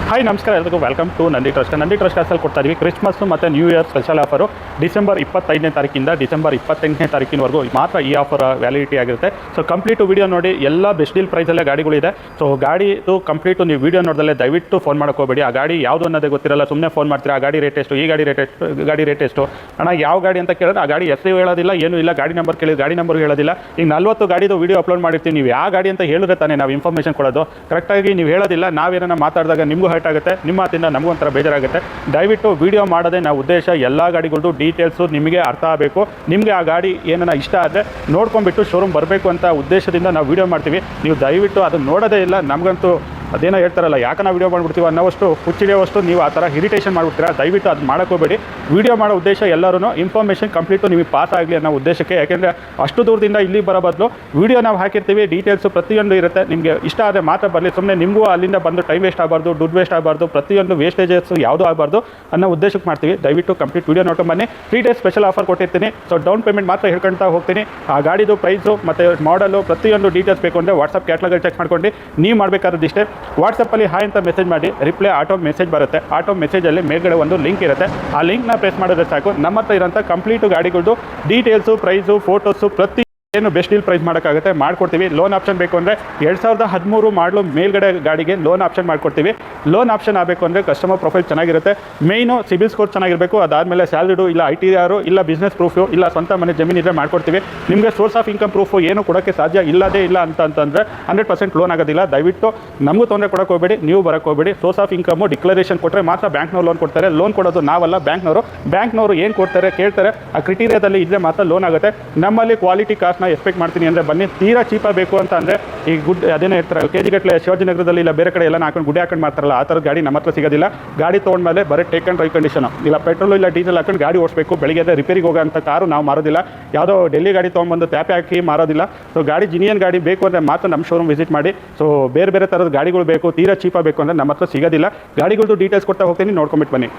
Hi ನಮಸ್ಕಾರ ಎಲ್ಲರಿಗೂ welcome to Nandi trust ಅಲ್ಲಿ ಕೊಡ್ತಾ ಇದೀವಿ ಕ್ರಿಸ್ಮಸ್ ಮತ್ತು new year special offer December 25ನೇ ತಾರೀಕಿಂದ ಡಿಸೆಂಬರ್ 28ನೇ ತಾರೀಕಿನವರೆಗೂ ಮಾತ್ರ ಈ ಆಫರ್ ವ್ಯಾಲಿಡಿಟಿ ಆಗಿರುತ್ತೆ. ಸೊ ಕಂಪ್ಲೀಟು ವೀಡಿಯೋ ನೋಡಿ, ಎಲ್ಲ ಬೆಸ್ಟ್ ಡೀಲ್ ಪ್ರೈಸಲ್ಲೇ ಗಾಡಿಗಳಿದೆ. ಸೊ ಗಾಡಿದು ಕಂಪ್ಲೀಟು ನೀವು ವೀಡಿಯೋ ನೋಡಿದಲ್ಲೇ ದಯವಿಟ್ಟು ಫೋನ್ ಮಾಡೋಕೋಬೇಡಿ. ಆ ಗಾಡಿ ಯಾವುದು ಅನ್ನೋದೇ ಗೊತ್ತಿರಲ್ಲ, ಸುಮ್ಮನೆ ಫೋನ್ ಮಾಡ್ತೀರಾ. ಆ ಗಾಡಿ ರೇಟ್ ಎಷ್ಟು, ಈ ಗಾಡಿ ರೇಟ್ ಎಷ್ಟು ಅಣ್ಣ, ಯಾವ ಗಾಡಿ ಅಂತ ಕೇಳಿದ್ರೆ ಆ ಗಾಡಿ ಹೆಸರು ಹೇಳೋದಿಲ್ಲ, ಏನೂ ಇಲ್ಲ. ಗಾಡಿ ನಂಬರ್ ಕೇಳಿದ್ರೆ ಗಾಡಿ ನಂಬರ್ ಹೇಳೋದಿಲ್ಲ. ಈಗ 40 ಗಾಡಿದು ವೀಡಿಯೋ ಅಪ್ಲೋಡ್ ಮಾಡಿರ್ತೀವಿ, ನೀವು ಯಾವ ಗಾಡಿ ಅಂತ ಹೇಳಿದ್ರೆ ತಾನೇ ನಾವು ಇನ್ಫಾರ್ಮೇಷನ್ ಕೊಡೋದು. ಕರೆಕ್ಟಾಗಿ ನೀವು ಹೇಳೋದಿಲ್ಲ, ನಾವೇನ ಮಾತಾಡಿದಾಗ ನಿಮಗೂ ಹರ್ಟ್ ಆಗುತ್ತೆ, ನಿಮ್ಮ ಮಾತಿಂದ ನಮಗೂ ಒಂಥರ ಬೇಜಾರಾಗುತ್ತೆ. ದಯವಿಟ್ಟು ವೀಡಿಯೋ ಮಾಡೋದೇ ನಾವು ಉದ್ದೇಶ. ಎಲ್ಲ ಗಾಡಿಗಳದ್ದು ಡೀಟೇಲ್ಸು ನಿಮಗೆ ಅರ್ಥ ಆಗಬೇಕು. ನಿಮಗೆ ಆ ಗಾಡಿ ಏನನ್ನ ಇಷ್ಟ ಆದರೆ ನೋಡ್ಕೊಂಡ್ಬಿಟ್ಟು ಶೋರೂಮ್ ಬರಬೇಕು ಅಂತ ಉದ್ದೇಶದಿಂದ ನಾವು ವೀಡಿಯೋ ಮಾಡ್ತೀವಿ. ನೀವು ದಯವಿಟ್ಟು ಅದನ್ನು ನೋಡೋದೇ ಇಲ್ಲ. ನಮಗಂತೂ ಅದೇನೋ ಹೇಳ್ತಾರಲ್ಲ, ಯಾಕೆ ನಾವು ವೀಡಿಯೋ ಮಾಡಿಬಿಡ್ತೀವಿ ಅನ್ನೋವಷ್ಟು ಹುಚ್ಚಿಡಿಯೋವಷ್ಟು ನೀವು ಆ ಥರ ಇರಿಟೇಷನ್ ಮಾಡಿಬಿಡ್ತೀರಾ. ದಯವಿಟ್ಟು ಅದು ಮಾಡೋಕೋಬೇಡಿ. ವೀಡಿಯೋ ಮಾಡೋ ಉದ್ದೇಶ ಎಲ್ಲರೂ ಇನ್ಫಾರ್ಮೇಷನ್ ಕಂಪ್ಲೀಟು ನಿಮಗೆ ಪಾಸ್ ಆಗಲಿ ಅನ್ನೋ ಉದ್ದೇಶಕ್ಕೆ. ಯಾಕೆಂದರೆ ಅಷ್ಟು ದೂರದಿಂದ ಇಲ್ಲಿ ಬರೋ ಬದಲು ವೀಡಿಯೋ ನಾವು ಹಾಕಿರ್ತೀವಿ, ಡೀಟೇಲ್ಸು ಪ್ರತಿಯೊಂದು ಇರುತ್ತೆ. ನಿಮಗೆ ಇಷ್ಟ ಆದರೆ ಮಾತ್ರ ಬರಲಿ, ಸುಮ್ಮನೆ ನಿಮಗೂ ಅಲ್ಲಿಂದ ಬಂದು ಟೈಮ್ ವೇಸ್ಟ್ ಆಗಬಾರ್ದು, ದುಡ್ಡು ವೇಸ್ಟ್ ಆಗಬಾರ್ದು, ಪ್ರತಿಯೊಂದು ವೇಸ್ಟೇಜಸ್ ಯಾವುದೂ ಆಗಬಾರ್ದು ಅನ್ನೋ ಉದ್ದೇಶಕ್ಕೆ ಮಾಡ್ತೀವಿ. ದಯವಿಟ್ಟು ಕಂಪ್ಲೀಟ್ ವೀಡಿಯೋ ನೋಡ್ಕೊಂಡು ಬನ್ನಿ. 3 ಡೇಸ್ ಸ್ಪೆಷಲ್ ಆಫರ್ ಕೊಟ್ಟಿರ್ತೀನಿ. ಸೊ ಡೌನ್ ಪೇಮೆಂಟ್ ಮಾತ್ರ ಹೇಳ್ಕೊಳ್ತಾ ಹೋಗ್ತೀನಿ. ಆ ಗಾಡಿದು ಪ್ರೈಸು ಮತ್ತು ಮಾಡಲು ಪ್ರತಿಯೊಂದು ಡೀಟೇಲ್ಸ್ ಬೇಕು ಅಂದರೆ ವಾಟ್ಸಪ್ ಕ್ಯಾಟ್ಲಾಗಲ್ಲಿ ಚೆಕ್ ಮಾಡ್ಕೊಂಡು ನೀವು ಮಾಡಬೇಕಾದ್ದಿಷ್ಟೇ. ವಾಟ್ಸಪ್ಪಲ್ಲಿ ಹಾಯ್ ಅಂತ ಮೆಸೇಜ್ ಮಾಡಿ, ರಿಪ್ಲೈ ಆಟೋ ಮೆಸೇಜ್ ಬರುತ್ತೆ. ಆಟೋ ಮೆಸೇಜಲ್ಲಿ ಮೇಲ್ಗಡೆ ಒಂದು ಲಿಂಕ್ ಇರುತ್ತೆ. ಆ ಲಿಂಕ್ನ ಪ್ರೆಸ್ ಮಾಡಿದ್ರೆ ಸಾಕು, ನಮ್ಮ ಹತ್ರ ಇರೋಂಥ ಕಂಪ್ಲೀಟು ಗಾಡಿಗಳದ್ದು ಡೀಟೇಲ್ಸು, ಪ್ರೈಸು, ಫೋಟೋಸು ಪ್ರತಿ ಏನು ಬೆಸ್ಟ್ ಡೀಲ್ ಪ್ರೈಸ್ ಮಾಡೋಕ್ಕಾಗುತ್ತೆ, ಮಾಡ್ಕೊಡ್ತೀವಿ. ಲೋನ್ ಆಪ್ಷನ್ ಬೇಕು ಅಂದರೆ 2013 ಮಾಡಲು ಮೇಲ್ಗಡೆ ಗಾಡಿಗೆ ಲೋನ್ ಆಪ್ಷನ್ ಮಾಡ್ಕೊಡ್ತೀವಿ. ಲೋನ್ ಆಪ್ಷನ್ ಆಗಬೇಕು ಅಂದರೆ ಕಸ್ಟಮರ್ ಪ್ರೊಫೈಲ್ ಚೆನ್ನಾಗಿರುತ್ತೆ. ಮೇಯ್ನು ಸಿಬಿಲ್ ಸ್ಕೋರ್ ಚೆನ್ನಾಗಿರಬೇಕು. ಅದಾದಮೇಲೆ ಸ್ಯಾಲರಿಡು ಇಲ್ಲ ITR ಇಲ್ಲ ಬಿಸ್ನೆಸ್ ಪ್ರೂಫು ಇಲ್ಲ ಸ್ವಂತ ಮನೆ ಜಮೀನು ಇದ್ದರೆ ಮಾಡ್ಕೊಡ್ತೀವಿ. ನಿಮಗೆ ಸೋರ್ಸ್ ಆಫ್ ಇನ್ಕಮ್ ಪ್ರೂಫು ಏನು ಕೊಡೋಕ್ಕೆ ಸಾಧ್ಯ ಇಲ್ಲದೇ ಇಲ್ಲ ಅಂತಂದರೆ 100% ಲೋನ್ ಆಗೋದಿಲ್ಲ. ದಯವಿಟ್ಟು ನಮಗೂ ತೊಂದರೆ ಕೊಡೋಕೆ ಹೋಗಬೇಡಿ, ನೀವು ಬರೋಕ್ಕೆ ಹೋಗಬೇಡಿ. ಸೋರ್ಸ್ ಆಫ್ ಇನ್ಕಮು ಡಿಕ್ಲರೇಷನ್ ಕೊಟ್ಟರೆ ಮಾತ್ರ ಬ್ಯಾಂಕ್ನವ್ರು ಲೋನ್ ಕೊಡ್ತಾರೆ. ಲೋನ್ ಕೊಡೋದು ನಾವಲ್ಲ, ಬ್ಯಾಂಕ್ನವರು ಏನು ಕೊಡ್ತಾರೆ ಕೇಳ್ತಾರೆ, ಆ ಕ್ರಿಟೀರಿಯಾದಲ್ಲಿ ಇದ್ದರೆ ಮಾತ್ರ ಲೋನ್ ಆಗುತ್ತೆ. ನಮ್ಮಲ್ಲಿ ಕ್ವಾಲಿಟಿ ಕಾಸ್ಟ್ನ ಎಕ್ಸ್ಪೆಕ್ಟ್ ಮಾಡ್ತೀನಿ ಅಂದರೆ ಬನ್ನಿ. ತೀರಾ ಚೀಪಾಗಿ ಬೇಕು ಅಂತ ಅಂದರೆ ಈ ಗುಡ್ ಅದೇನೇ ಇರ್ತಾರೆ KG ಗಟ್ಟಲೆ ಶಿವಾಜಿನಗರದಲ್ಲಿ ಇಲ್ಲ ಬೇರೆ ಕಡೆ ಎಲ್ಲ ಹಾಕೊಂಡು ಗುಡಿ ಹಾಕೊಂಡು ಮಾಡ್ತಾರಲ್ಲ, ಆ ಥರದ ಗಾಡಿ ನಮ್ಮ ಹತ್ರ ಸಿಗೋದಿಲ್ಲ. ಗಾಡಿ ತೊಗೊಂಡ್ಮೇಲೆ ಬರೀ ಟೇಕ್ ಆ್ಯಂಡ್ ಡ್ರೈವ್ ಕಂಡೀಷನು, ಇಲ್ಲ ಪೆಟ್ರೋಲು ಇಲ್ಲ ಡೀಸೆಲ್ ಹಾಕೊಂಡು ಗಾಡಿ ಓಡಿಸಬೇಕು. ಬೆಳಿಗ್ಗೆ ರಿಪೇರಿಗೆ ಹೋಗೋಂಥ ಕಾರು ನಾವು ಮಾರೋದಿಲ್ಲ. ಯಾವುದೋ ಡೆಲ್ಲಿ ಗಾಡಿ ತೊಗೊಂಡ್ಬಂದು ಟ್ಯಾಪೆ ಹಾಕಿ ಮಾರೋದಿಲ್ಲ. ಸೊ ಗಾಡಿ ಜಿನಿಯನ್ ಗಾಡಿ ಬೇಕು ಅಂದರೆ ಮಾತ್ರ ನಮ್ಮ ಶೋರೂಮ್ ವಿಸಿಟ್ ಮಾಡಿ. ಸೊ ಬೇರೆ ಥರದ ಗಾಡಿಗಳು ಬೇಕು, ತೀರಾ ಚೀಪಾಗಿ ಬೇಕು ಅಂದರೆ ನಮ್ಮ ಹತ್ರ ಸಿಗೋದಿಲ್ಲ. ಗಾಡಿಗಳದ್ದು ಡೀಟೇಲ್ಸ್ ಕೊಡ್ತಾ ಹೋಗ್ತೀನಿ, ನೋಡ್ಕೊಂಬಿಟ್ಟು ಬನ್ನಿ.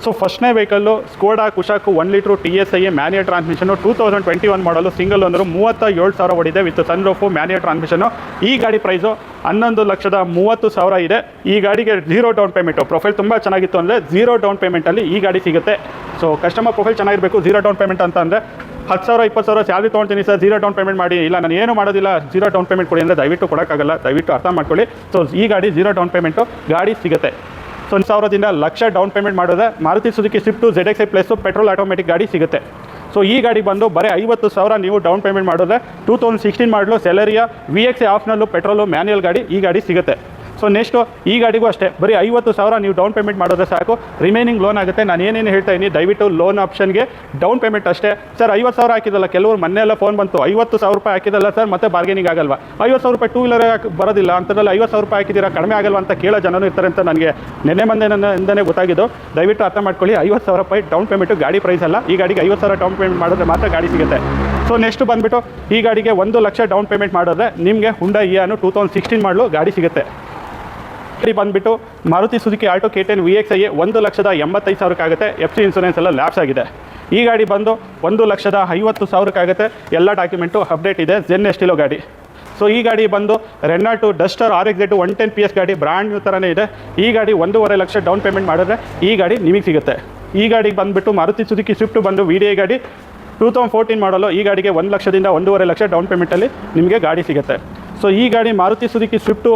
ಸೊ ಫಸ್ಟ್ನೇ vehicle Skoda Kushaq 1 litre TSI manual transmission 2021 model single owner 37,000 ಓಡಿದೆ with sunroof manual transmission. ಈ ಗಾಡಿ ಪ್ರೈಸು 11,30,000 ಇದೆ. ಈ ಗಾಡಿಗೆ 0 ಡೌನ್ ಪೇಮೆಂಟು. ಪ್ರೊಫೈಲ್ ತುಂಬ ಚೆನ್ನಾಗಿತ್ತು ಅಂದರೆ 0 ಡೌನ್ ಪೇಮೆಂಟಲ್ಲಿ ಈ ಗಾಡಿ ಸಿಗುತ್ತೆ. ಸೊ ಕಸ್ಟಮರ್ ಪ್ರೊಫೈಲ್ ಚೆನ್ನಾಗಿರಬೇಕು. 0 ಡೌನ್ ಪೇಮೆಂಟ್ ಅಂತ ಅಂದರೆ 10,000 20,000 ಸ್ಯಾಲ್ರಿ ತೊಗೊಳ್ತೀನಿ ಸರ್, 0 ಡೌನ್ ಪೇಮೆಂಟ್ ಮಾಡಿ. ಇಲ್ಲ ನಾನು ಏನು ಮಾಡೋದಿಲ್ಲ, 0 ಡೌನ್ ಪೇಮೆಂಟ್ ಕೊಡಿ ಅಂದರೆ ದಯವಿಟ್ಟು ಕೊಡೋಕ್ಕಾಗಲ್ಲ. ದಯವಿಟ್ಟು ಅರ್ಥ ಮಾಡ್ಕೊಳ್ಳಿ. ಸೊ ಈ ಗಾಡಿ 0 ಡೌನ್ ಪೇಮೆಂಟು ಗಾಡಿ ಸಿಗುತ್ತೆ. ಸೊ 1,000ದಿಂದ 1,00,000 ಡೌನ್ ಪೇಮೆಂಟ್ ಮಾಡಿದ್ರೆ Maruti Suzuki Swift ZXi plus petrol automatic ಗಾಡಿ ಸಿಗುತ್ತೆ. ಸೊ ಈ ಗಾಡಿ ಬಂದು ಬರೀ 50,000 ನೀವು ಡೌನ್ ಪೇಮೆಂಟ್ ಮಾಡಿದ್ರೆ 2016 ಮಾಡಲು ಸೆಲೆರಿಯಾ VXi ಆಫ್ನಲ್ಲು ಪೆಟ್ರೋಲು ಮ್ಯಾನ್ಯಲ್ ಗಾಡಿ ಈ ಗಾಡಿ ಸಿಗುತ್ತೆ. ಸೊ ನೆಕ್ಸ್ಟು ಈ ಗಾಡಿಗೂ ಅಷ್ಟೇ, ಬರೀ 50,000 ನೀವು ಡೌನ್ ಪೇಮೆಂಟ್ ಮಾಡಿದ್ರೆ ಸಾಕು, ರಿಮೈನಿಂಗ್ ಲೋನ್ ಆಗುತ್ತೆ. ನಾನು ಏನೇನು ಹೇಳ್ತಾ ಇದ್ದೀನಿ ದಯವಿಟ್ಟು ಲೋನ್ ಆಪ್ಷನ್ಗೆ ಡೌನ್ ಪೇಮೆಂಟ್ ಅಷ್ಟೇ. ಸರ್ 50,000 ಹಾಕಿದಲ್ಲ, ಕೆಲವರು ಮೊನ್ನೆಲ್ಲ ಫೋನ್ ಬಂತು 50,000 ರೂಪಾಯಿ ಹಾಕಿದಲ್ಲ ಸರ್, ಮತ್ತೆ ಬಾರ್ಗೇನಿಂಗ್ ಆಗಲ್ವಾ, 50,000 ರೂಪಾಯಿ 2 ವೀಲರ್ ಬರೋದಿಲ್ಲ ಅಂತದ್ರಲ್ಲಿ 50,000 ರೂಪಾಯಿ ಹಾಕಿದ್ದೀರಾ ಕಡಿಮೆ ಆಗಲ್ವಾ ಅಂತ ಕೇಳೋ ಜನರು ಇರ್ತಾರೆ ಅಂತ ನನಗೆ ನೆನ್ನೆ ಗೊತ್ತಾಗಿದ್ದು. ದಯವಿಟ್ಟು ಅರ್ಥ ಮಾಡ್ಕೊಳ್ಳಿ, 50,000 ರೂಪಾಯಿ ಡೌನ್ ಪೇಮೆಂಟು ಗಾಡಿ ಪ್ರೈಸ್ ಅಲ್ಲ. ಈ ಗಾಡಿಗೆ 50,000 ಡೌನ್ ಪೇಮೆಂಟ್ ಮಾಡಿದ್ರೆ ಮಾತ್ರ ಗಾಡಿ ಸಿಗುತ್ತೆ. ಸೊ ನೆಕ್ಸ್ಟ್ ಬಂದುಬಿಟ್ಟು ಈ ಗಾಡಿಗೆ 1,00,000 ಡೌನ್ ಪೇಮೆಂಟ್ ಮಾಡಿದ್ರೆ ನಿಮಗೆ ಹುಂಡೈ ಇಯಾನು 2016 ಮಾಡಲು ಗಾಡಿ ಸಿಗುತ್ತೆ. ಬಂದುಬಿಟ್ಟು Maruti Suzuki Alto K10 VXi 1,85,000 ಆಗುತ್ತೆ. FC ಇನ್ಸೂರೆನ್ಸ್ ಎಲ್ಲ ಲ್ಯಾಪ್ಸ್ ಆಗಿದೆ. ಈ ಗಾಡಿ ಬಂದು 1,50,000 ಆಗುತ್ತೆ. ಎಲ್ಲ ಡಾಕ್ಯುಮೆಂಟು ಅಪ್ಡೇಟ್ ಇದೆ. Zen Estilo ಗಾಡಿ. ಸೊ ಈ ಗಾಡಿ ಬಂದು ರೆನಾಲ್ಟು ಡಸ್ಟರ್ RXZ 110 PS ಗಾಡಿ ಬ್ರ್ಯಾಂಡ್ ನ್ಯೂ ಥರನೇ ಇದೆ. ಈ ಗಾಡಿ 1,50,000 ಡೌನ್ ಪೇಮೆಂಟ್ ಮಾಡಿದ್ರೆ ಈ ಗಾಡಿ ನಿಮಗೆ ಸಿಗುತ್ತೆ. ಈ ಗಾಡಿಗೆ ಬಂದುಬಿಟ್ಟು ಮಾರುತಿ ಸುಜುಕಿ ಸ್ವಿಫ್ಟ್ ಬಂದು VDI ಗಾಡಿ 2014 ಮಾಡಲು. ಈ ಗಾಡಿಗೆ 1,00,000ದಿಂದ 1,50,000 ಡೌನ್ ಪೇಮೆಂಟಲ್ಲಿ ನಿಮಗೆ ಗಾಡಿ ಸಿಗುತ್ತೆ. ಸೊ ಈ ಗಾಡಿ Maruti Suzuki Swift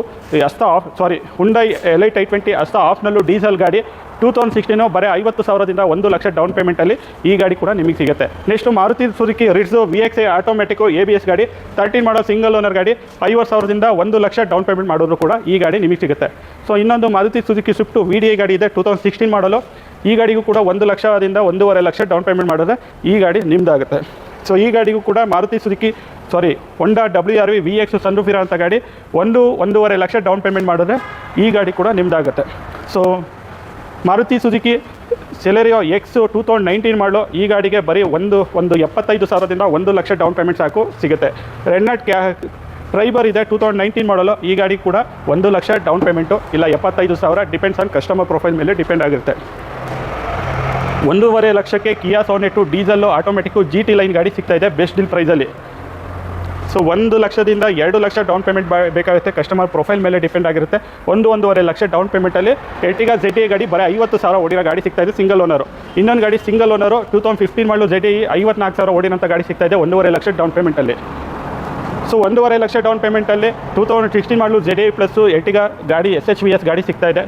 Hyundai Elite i20 Asta ಆಫ್ನಲ್ಲೂ ಡೀಸೆಲ್ ಗಾಡಿ 2016 ಬರೀ 50,000ದಿಂದ 1,00,000 ಡೌನ್ ಪೇಮೆಂಟಲ್ಲಿ ಈ ಗಾಡಿ ಕೂಡ ನಿಮಗೆ ಸಿಗುತ್ತೆ. Next Maruti Suzuki Ritz VXi automatic ABS ಗಾಡಿ 13 ಮಾಡೋ ಸಿಂಗಲ್ ಓನರ್ ಗಾಡಿ 50,000ದಿಂದ 1,00,000 ಡೌನ್ ಪೇಮೆಂಟ್ ಮಾಡಿದ್ರು ಕೂಡ ಈ ಗಾಡಿ ನಿಮಗೆ ಸಿಗುತ್ತೆ. ಸೊ ಇನ್ನೊಂದು ಮಾರುತಿ ಸುಜುಕಿ ಸ್ವಿಫ್ಟು VDI ಗಾಡಿ ಇದೆ 2016 ಮಾಡಲು. ಈ ಗಾಡಿಗೂ ಕೂಡ 1,00,000ದಿಂದ 1,50,000 ಡೌನ್ ಪೇಮೆಂಟ್ ಮಾಡಿದ್ರೆ ಈ ಗಾಡಿ ನಿಮ್ಮದಾಗುತ್ತೆ. ಸೊ ಈ ಗಾಡಿಗೂ ಕೂಡ ಮಾರುತಿ ಸುಜುಕಿ ಹೊಂಡಾ WRV VX ಸನ್ರೂಫ್ ಇರೋ ಅಂಥ ಗಾಡಿ 1,50,000 ಡೌನ್ ಪೇಮೆಂಟ್ ಮಾಡಿದ್ರೆ ಈ ಗಾಡಿ ಕೂಡ ನಿಮ್ಮದಾಗುತ್ತೆ. So Maruti Suzuki Celerio X 2019 ಮಾಡಲು. ಈ ಗಾಡಿಗೆ ಬರೀ 75,000ದಿಂದ 1,00,000 ಡೌನ್ ಪೇಮೆಂಟ್ ಸಾಕು ಸಿಗುತ್ತೆ. ರೆನಾಲ್ಟ್ ಟ್ರೈಬರ್ ಇದೆ 2019 ಮಾಡಲು. ಈ ಗಾಡಿ ಕೂಡ 1,00,000 ಡೌನ್ ಪೇಮೆಂಟು ಇಲ್ಲ 75,000 ಡಿಪೆಂಡ್ಸ್ ಆನ್ ಕಸ್ಟಮರ್ ಪ್ರೊಫೈಲ್ ಮೇಲೆ ಡಿಪೆಂಡ್ ಆಗಿರುತ್ತೆ. 1,50,000ಕ್ಕೆ Kia Sonet diesel automatic GT line ಗಾಡಿ ಸಿಗ್ತಾಯಿದೆ ಬೆಸ್ಟ್ ಡೀಲ್ ಪ್ರೈಸಲ್ಲಿ. ಸೊ 1 ಲಕ್ಷದಿಂದ 2 ಲಕ್ಷ ಡೌನ್ ಪೇಮೆಂಟ್ ಬೇಕಾಗುತ್ತೆ. ಕಸ್ಟಮರ್ ಪ್ರೊಫೈಲ್ ಮೇಲೆ ಡಿಪೆಂಡ್ ಆಗಿರುತ್ತೆ. 1-1.5 ಲಕ್ಷ ಡೌನ್ ಪೇಮೆಂಟಲ್ಲಿ ಎರ್ಟಿಗಾ ZTE ಗಾಡಿ ಬರೀ 50,000 ಓಡಿರೋ ಗಾಡಿ ಸಿಗ್ತಾ ಇದೆ ಸಿಂಗಲ್ ಓನರು. ಇನ್ನೊಂದು ಗಾಡಿ ಸಿಂಗಲ್ ಓನರು 2015 ಮಾಡಲು ZTE 54,000 ಓಡಿನಂಥ ಗಾಡಿ ಸಿಗ್ತಾ ಇದೆ 1.5 ಲಕ್ಷ ಡೌನ್ ಪೇಮೆಂಟಲ್ಲಿ. ಸೊ 1.5 ಲಕ್ಷ ಡೌನ್ ಪೇಮೆಂಟಲ್ಲಿ 2016 ಮಾಡಲು ZTE ಪ್ಲಸ್ಸು ಎರ್ಟಿಗಾ ಗಾಡಿ SHVS ಗಾಡಿ ಸಿಗ್ತಾ ಇದೆ.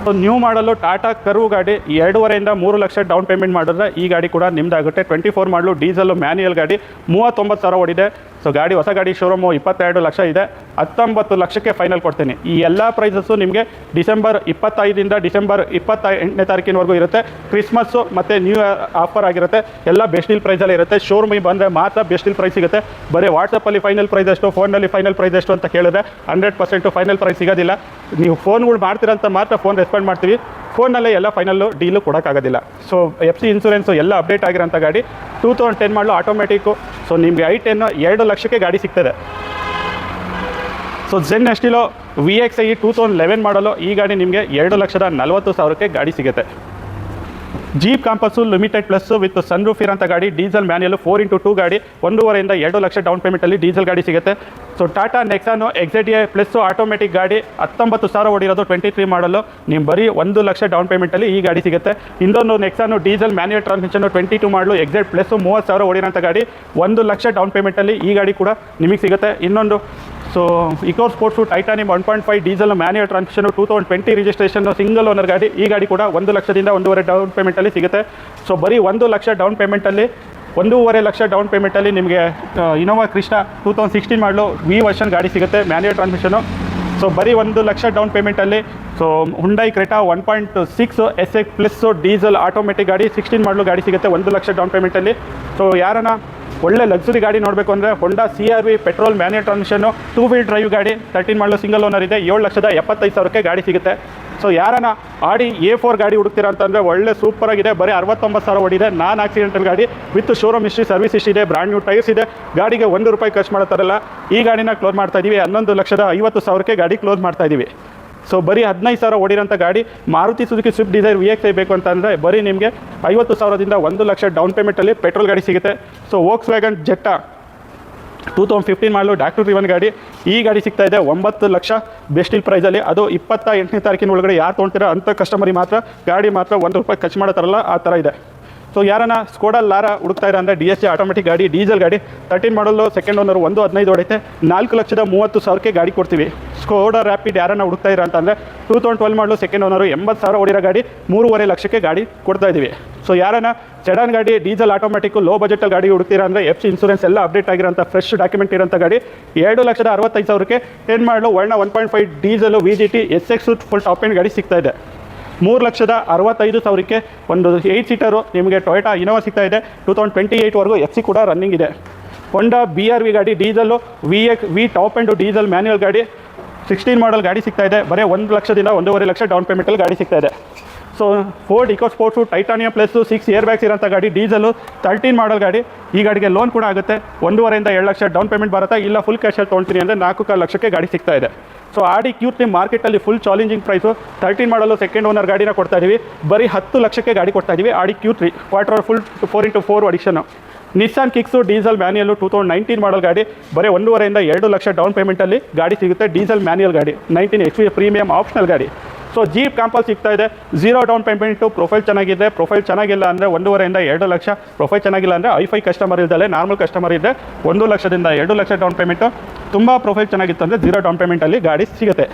ಸೊ ನ್ಯೂ ಮಾಡಲು ಟಾಟಾ ಕರ್ವ್ ಗಾಡಿ 2.5 3 ಲಕ್ಷ ಡೌನ್ ಪೇಮೆಂಟ್ ಮಾಡಿದ್ರೆ ಈ ಗಾಡಿ ಕೂಡ ನಿಮ್ಮದಾಗುತ್ತೆ. 24 ಮಾಡಲು ಡೀಸೆಲ್ ಮ್ಯಾನ್ಯಲ್ ಗಾಡಿ 39,000 ಓಡಿದೆ. ಸೊ ಗಾಡಿ ಹೊಸ ಗಾಡಿ ಶೋರೂಮು 22 ಲಕ್ಷ ಇದೆ. 19 ಲಕ್ಷಕ್ಕೆ ಫೈನಲ್ ಕೊಡ್ತೀನಿ. ಈ ಎಲ್ಲ ಪ್ರೈಸಸ್ಸು ನಿಮಗೆ ಡಿಸೆಂಬರ್ 25ರಿಂದ ಡಿಸೆಂಬರ್ 28ನೇ ತಾರೀಕಿನವರೆಗೂ ಇರುತ್ತೆ. ಕ್ರಿಸ್ಮಸ್ಸು ಮತ್ತು ನ್ಯೂ ಇಯರ್ ಆಫರ್ ಆಗಿರುತ್ತೆ. ಎಲ್ಲ ಬೆಸ್ಟ್ ಡೀಲ್ ಪ್ರೈಸಲ್ಲಿ ಇರುತ್ತೆ. ಶೋರೂಮಿಗೆ ಬಂದರೆ ಮಾತ್ರ ಬೆಸ್ಟ್ ಡೀಲ್ ಪ್ರೈಸ್ ಸಿಗುತ್ತೆ. ಬರೀ ವಾಟ್ಸಪ್ಪಲ್ಲಿ ಫೈನಲ್ ಪ್ರೈಸ್ ಎಷ್ಟು, ಫೋನಲ್ಲಿ ಫೈನಲ್ ಪ್ರೈಸ್ ಎಷ್ಟು ಅಂತ ಕೇಳಿದ್ರೆ 100% ಫೈನಲ್ ಪ್ರೈಸ್ ಸಿಗೋದಿಲ್ಲ. ನೀವು ಫೋನ್ಗಳು ಮಾಡ್ತೀರಂತ ಮಾತ್ರ ಫೋನ್ ರೆಸ್ಪಾಂಡ್ ಮಾಡ್ತೀವಿ. ಫೋನಲ್ಲೇ ಎಲ್ಲ ಫೈನಲ್ಲು ಡೀಲು ಕೊಡೋಕ್ಕಾಗೋದಿಲ್ಲ. ಸೊ FC ಇನ್ಸೂರೆನ್ಸು ಎಲ್ಲ ಅಪ್ಡೇಟ್ ಆಗಿರೋಂಥ ಗಾಡಿ 2010 ಮಾಡಲು ಆಟೋಮೆಟಿಕ್ಕು. ಸೊ ನಿಮಗೆ i10 2 ಲಕ್ಷಕ್ಕೆ ಗಾಡಿ ಸಿಗ್ತದೆ. ಸೊ ಝೆನ್ ಎಸ್ಟಿಲೋ VXi 2011 ಮಾಡಲು ಈ ಗಾಡಿ ನಿಮಗೆ 2,40,000ಕ್ಕೆ ಗಾಡಿ ಸಿಗುತ್ತೆ. Jeep Compass limited plus with sunroof ಇರೋಂಥ ಗಾಡಿ ಡೀಸೆಲ್ ಮ್ಯಾನ್ಯಲು 4x2 ಗಾಡಿ 1.5ರಿಂದ 2 ಲಕ್ಷ ಡೌನ್ ಪೇಮೆಂಟಲ್ಲಿ ಡೀಸೆಲ್ ಗಾಡಿ ಸಿಗುತ್ತೆ. So Tata Nexon XZA plus automatic ಗಾಡಿ 19,000 ಓಡಿರೋದು 23 ಮಾಡಲು ನೀವು ಬರೀ 1 ಲಕ್ಷ ಡೌನ್ ಪೇಮೆಂಟಲ್ಲಿ ಈ ಗಾಡಿ ಸಿಗುತ್ತೆ. ಇನ್ನೊಂದು ನೆಕ್ಸಾನು ಡೀಸೆಲ್ ಮ್ಯಾನ್ಯಲ್ ಟ್ರಾನ್ಸ್ಮಿಷನ್ನು 22 ಮಾಡಲು XZ ಪ್ಲಸ್ಸು 30,000 ಓಡಿರೋಂಥ ಗಾಡಿ 1 ಲಕ್ಷ ಡೌನ್ ಪೇಮೆಂಟಲ್ಲಿ ಈ ಗಾಡಿ ಕೂಡ ನಿಮಗೆ ಸಿಗುತ್ತೆ. ಇನ್ನೊಂದು so Eco Sports titanium 1.5 diesel manual transmission 2020 registration single owner ಗಾಡಿ ಈ ಗಾಡಿ ಕೂಡ 1 ಲಕ್ಷದಿಂದ 1.5 ಡೌನ್ ಪೇಮೆಂಟಲ್ಲಿ ಸಿಗುತ್ತೆ. ಸೊ ಬರೀ 1 ಲಕ್ಷ ಡೌನ್ ಪೇಮೆಂಟಲ್ಲಿ 1.5 ಲಕ್ಷ ಡೌನ್ ಪೇಮೆಂಟಲ್ಲಿ ನಿಮಗೆ ಇನೋವಾ ಕ್ರಿಸ್ಟಾ 2016 ಮಾಡಲು V ವರ್ಷನ್ ಗಾಡಿ ಸಿಗುತ್ತೆ ಮ್ಯಾನ್ಯಲ್ ಟ್ರಾನ್ಸ್ಮಿಷನ್ನು. ಸೊ ಬರೀ 1 ಲಕ್ಷ ಡೌನ್ ಪೇಮೆಂಟಲ್ಲಿ so Hyundai Creta 1.6 SX plus diesel automatic ಗಾಡಿ 16 ಮಾಡಲು ಗಾಡಿ ಸಿಗುತ್ತೆ 1 ಲಕ್ಷ ಡೌನ್ ಪೇಮೆಂಟಲ್ಲಿ. ಸೊ ಯಾರನ್ನ ಒಳ್ಳೆ ಲಕ್ಸುರಿ ಗಾಡಿ ನೋಡಬೇಕು ಅಂದರೆ ಹೊಂಡಾ CR-V petrol manual transmission 2 wheel drive ಗಾಡಿ 13 ಮಾಡಲು ಸಿಂಗಲ್ ಓನರ್ ಇದೆ 7,75,000ಕ್ಕೆ ಗಾಡಿ ಸಿಗುತ್ತೆ. ಸೊ ಯಾರನ್ನ ಆಡಿ A4 ಗಾಡಿ ಹುಡುಕ್ತೀರಾ ಅಂತಂದರೆ ಒಳ್ಳೆ ಸೂಪರಾಗಿದೆ. ಬರೀ 69,000 ಓಡಿದೆ. ನಾನ್ ಆಕ್ಸಿಡೆಂಟಲ್ ಗಾಡಿ with showroom history, service history ಇದೆ, ಬ್ರ್ಯಾಂಡ್ ನ್ಯೂ ಟೈರ್ಸ್ ಇದೆ. ಗಾಡಿಗೆ ₹1 ಖರ್ಚು ಮಾಡ್ತಾರಲ್ಲ ಈ ಗಾಡಿನ ಕ್ಲೋಸ್ ಮಾಡ್ತಾ ಇದ್ದೀವಿ 11,50,000ಕ್ಕೆ ಗಾಡಿ ಕ್ಲೋಸ್ ಮಾಡ್ತಾ ಇದ್ದೀವಿ. ಸೊ ಬರೀ 15,000 ಓಡಿರೋಂಥ ಗಾಡಿ Maruti Suzuki Swift Dzire VXi ಬೇಕು ಅಂತಂದರೆ ಬರೀ ನಿಮಗೆ 50,000ದಿಂದ 1 ಲಕ್ಷ ಡೌನ್ ಪೇಮೆಂಟಲ್ಲಿ ಪೆಟ್ರೋಲ್ ಗಾಡಿ ಸಿಗುತ್ತೆ. ಸೊ ವೋಕ್ಸ್ವ್ಯಾಗನ್ ಜೆಟ್ಟಾ 2015 ಮಾಡಲು ಡಾಕ್ಟರ್ ರಿವನ್ ಗಾಡಿ ಈ ಗಾಡಿ ಸಿಗ್ತಾ ಇದೆ 9 ಲಕ್ಷ ಬೆಸ್ಟ್ ಡೀಲ್ ಪ್ರೈಸಲ್ಲಿ. ಅದು 28ನೇ ತಾರೀಕಿನ ಒಳಗಡೆ ಯಾರು ತೊಗೊಳ್ತೀರಾ ಅಂಥ ಕಸ್ಟಮರಿಗೆ ಮಾತ್ರ ಗಾಡಿ ಮಾತ್ರ ₹1 ಖರ್ಚು ಮಾಡ್ತಾರಲ್ಲ ಆ ಥರ ಇದೆ. ಸೊ ಯಾರನ್ನ ಸ್ಕೋಡಾ ಲಾರಾ ಹುಡುಕ್ತಾ ಇರೋ ಅಂದರೆ DSG ಆಟೋಮೆಟಿಕ್ ಗಾಡಿ ಡೀಸೆಲ್ ಗಾಡಿ 13 ಮಾಡಲು ಸೆಕೆಂಡ್ ಓನರು 1.15 ಹೊಡೆಯುತ್ತೆ 4,30,000ಕ್ಕೆ ಗಾಡಿ ಕೊಡ್ತೀವಿ. ಸ್ಕೋಡಾ ರ್ಯಾಪಿಡ್ ಯಾರನ್ನ ಹುಡುಕ್ತಾ ಇರೋ ಅಂತಂದರೆ 2012 ಮಾಡಲು ಸೆಕೆಂಡ್ ಓನರು 80,000 ಓಡಿರೋ ಗಾಡಿ 3.5 ಲಕ್ಷಕ್ಕೆ ಗಾಡಿ ಕೊಡ್ತಾ ಇದ್ದೀವಿ. ಸೊ ಯಾರನ್ನ ಸೆಡಾನ್ ಗಾಡಿ ಡೀಸೆಲ್ ಆಟೋಮೆಟಿಕ್ಕು ಲೋ ಬಜೆಟಲ್ಲಿ ಗಾಡಿ ಹುಡುಕ್ತೀರಾ ಅಂದರೆ FC ಇನ್ಸೂರೆನ್ಸ್ ಎಲ್ಲ ಅಪ್ಡೇಟ್ ಆಗಿರೋಂಥ ಫ್ರೆಶ್ ಡಾಕ್ಯುಮೆಂಟ್ ಇರೋಂಥ ಗಾಡಿ 2,65,000ಕ್ಕೆ 10 ಮಾಡಲು 1.5 diesel VGT SX full top end ಗಾಡಿ ಸಿಗ್ತಾ ಇದೆ. 3,65,000ಕ್ಕೆ ಒಂದು 8 ಸೀಟರು ನಿಮಗೆ ಟೊಯೋಟಾ ಇನೋವಾ ಸಿಗ್ತಾ ಇದೆ 2028ವರೆಗೂ FC ಕೂಡ ರನ್ನಿಂಗ್ ಇದೆ. ಹೊಂಡಾ BR-V ಗಾಡಿ diesel V top end diesel manual ಗಾಡಿ 16 ಮಾಡಲ್ ಗಾಡಿ ಸಿಗ್ತಾ ಇದೆ ಬರೀ 1 ಲಕ್ಷದಿಂದ 1.5 ಲಕ್ಷ ಡೌನ್ ಪೇಮೆಂಟಲ್ಲಿ ಗಾಡಿ ಸಿಗ್ತಾ ಇದೆ. So Ford Eco Sports titanium plus 6 air bags ಇರೋಂಥ ಗಾಡಿ ಡೀಸೆಲು 13 ಮಾಡಲ್ ಗಾಡಿ ಈ ಗಾಡಿಗೆ ಲೋನ್ ಕೂಡ ಆಗುತ್ತೆ 1.5ರಿಂದ 2 ಲಕ್ಷ ಡೌನ್ ಪೇಮೆಂಟ್ ಬರುತ್ತೆ. ಇಲ್ಲ ಫುಲ್ ಕ್ಯಾಶಲ್ಲಿ ತೊಗೊಳ್ತೀನಿ ಅಂದರೆ 4.5 ಲಕ್ಷಕ್ಕೆ ಗಾಡಿ ಸಿಗ್ತಾ ಇದೆ. ಸೊ ಆಡಿ Q3 ಮಾರ್ಕೆಟಲ್ಲಿ ಫುಲ್ ಚಾಲೆಂಜಿಂಗ್ ಪ್ರೈಸು 13 ಮಾಡಲು ಸೆಕೆಂಡ್ ಓನರ್ ಗಾಡಿನ ಕೊಡ್ತಾ ಇದ್ದೀವಿ ಬರೀ 10 ಲಕ್ಷಕ್ಕೆ ಗಾಡಿ ಕೊಡ್ತಾ ಇದ್ದೀವಿ Audi Q3 quarter full 4x4 edition. Nissan Kicks diesel manual 2019 model ಗಾಡಿ ಬರೀ 1.5ರಿಂದ 2 ಲಕ್ಷ ಡೌನ್ ಪೇಮೆಂಟಲ್ಲಿ ಗಾಡಿ ಸಿಗುತ್ತೆ ಡೀಸೆಲ್ ಮ್ಯಾನ್ಯಲ್ ಗಾಡಿ 19 HP ಪ್ರೀಮಿಯಂ ಆಪ್ಷನಲ್ ಗಾಡಿ. ಸೊ ಜೀಪ್ ಕಾಂಪಲ್ ಸಿಗ್ತಾ ಇದೆ 0 ಡೌನ್ ಪೇಮೆಂಟು. ಪ್ರೊಫೈಲ್ ಚೆನ್ನಾಗಿದೆ, ಪ್ರೊಫೈಲ್ ಚೆನ್ನಾಗಿಲ್ಲ ಅಂದರೆ 1.5ರಿಂದ 2 ಲಕ್ಷ. ಪ್ರೊಫೈಲ್ ಚೆನ್ನಾಗಿಲ್ಲ ಅಂದರೆ ಐಫೈ ಕಸ್ಟಮರ್ ಇಲ್ದಲೆ ನಾರ್ಮಲ್ ಕಸ್ಟಮರ್ ಇದೆ 1 ಲಕ್ಷದಿಂದ 2 ಲಕ್ಷ ಡೌನ್ ಪೇಮೆಂಟು. ತುಂಬ ಪ್ರೊಫೈಲ್ ಚೆನ್ನಾಗಿತ್ತು ಅಂದರೆ 0 ಡೌನ್ ಪೇಮೆಂಟಲ್ಲಿ ಗಾಡಿ ಸಿಗುತ್ತೆ.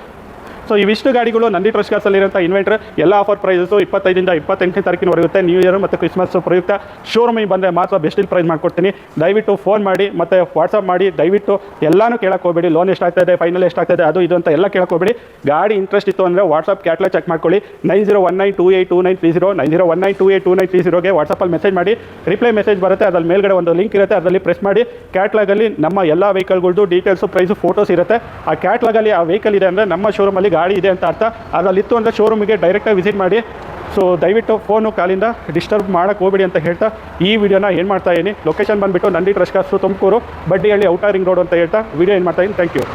ಸೊ ಇವಿಷ್ಟು ಗಾಡಿಗಳು ನಂದಿ ಟ್ರಸ್ಟ್ ಕಾರ್ಸಲ್ಲಿರೋಂಥ ಇನ್ವೆಂಟ್ರ್ ಎಲ್ಲ ಆಫರ್ ಪ್ರೈಸು 25ರಿಂದ 28ನೇ ತಾರೀಕಿನವರೆಗುತ್ತೆ. ನ್ಯೂ ಇಯರ್ ಮತ್ತು ಕ್ರಿಸ್ಮಸ್ ಪ್ರಯುಕ್ತ ಶೋರೂಮಿಗೆ ಬಂದರೆ ಮಾತ್ರ ಬೆಸ್ಟ್ ಡೀಲ್ ಪ್ರೈಸ್ ಮಾಡಿಕೊಡ್ತೀನಿ. ದಯವಿಟ್ಟು ಫೋನ್ ಮಾಡಿ ಮತ್ತು ವಾಟ್ಸಪ್ ಮಾಡಿ ದಯವಿಟ್ಟು ಎಲ್ಲನೂ ಕೇಳಕ್ಕೆ ಹೋಗಬೇಡಿ. ಲೋನ್ ಎಷ್ಟಾಗ್ತಾಯಿದೆ, ಫೈನಲ್ ಎಷ್ಟಾಗ್ತಾಯಿದೆ, ಅದು ಇದು ಅಂತ ಎಲ್ಲ ಕೇಳಕ್ಕೆ ಹೋಗಬೇಡಿ. ಗಾಡಿ ಇಂಟ್ರೆಸ್ಟ್ ಇತ್ತು ಅಂದರೆ ವಾಟ್ಸಪ್ ಕ್ಯಾಟ್ಲಾಗ್ ಚೆಕ್ ಮಾಡ್ಕೊಳ್ಳಿ. 9019282930 9019282930ಗೆ ವಾಟ್ಸಪ್ಪಲ್ಲಿ ಮೆಸೇಜ್ ಮಾಡಿ. ರಿಪ್ಲೈ ಮೆಸೇಜ್ ಬರುತ್ತೆ, ಅದರಲ್ಲಿ ಮೇಲ್ಗಡೆ ಒಂದು ಲಿಂಕ್ ಇರುತ್ತೆ, ಅದರಲ್ಲಿ ಪ್ರೆಸ್ ಮಾಡಿ. ಕ್ಯಾಟ್ಲಾಗಲ್ಲಿ ನಮ್ಮ ಎಲ್ಲ ವೆಹಿಕಲ್ಗಳ್ದು ಡೀಟೇಲ್ಸು ಪ್ರೈಸು ಫೋಟೋಸ್ ಇರುತ್ತೆ. ಆ ಕ್ಯಾಟ್ಲಾಗಲ್ಲಿ ಆ ವೆಹಿಕಲ್ ಇದೆ ಅಂದರೆ ನಮ್ಮ ಶೋರೂಮಲ್ಲಿ ಗಾಡಿ ಇದೆ ಅಂತ ಅರ್ಥ. ಅದರಲ್ಲಿತ್ತು ಅಂದರೆ ಶೋರೂಮಿಗೆ ಡೈರೆಕ್ಟಾಗಿ ವಿಸಿಟ್ ಮಾಡಿ. ಸೊ ದಯವಿಟ್ಟು ಫೋನು ಕಾಲಿಂದ ಡಿಸ್ಟರ್ಬ್ ಮಾಡೋಕ್ಕೆ ಹೋಗಬೇಡಿ ಅಂತ ಹೇಳ್ತಾ ಈ ವಿಡಿಯೋನ ಏನು ಮಾಡ್ತಾ ಇದ್ದೀನಿ. ಲೊಕೇಶನ್ ಬಂದುಬಿಟ್ಟು Nandi trust cars Tumakuru Baddihalli outer ring road ಅಂತ ಹೇಳ್ತಾ ವಿಡಿಯೋ ಏನು ಮಾಡ್ತಾ ಇದ್ದೀನಿ. Thank you.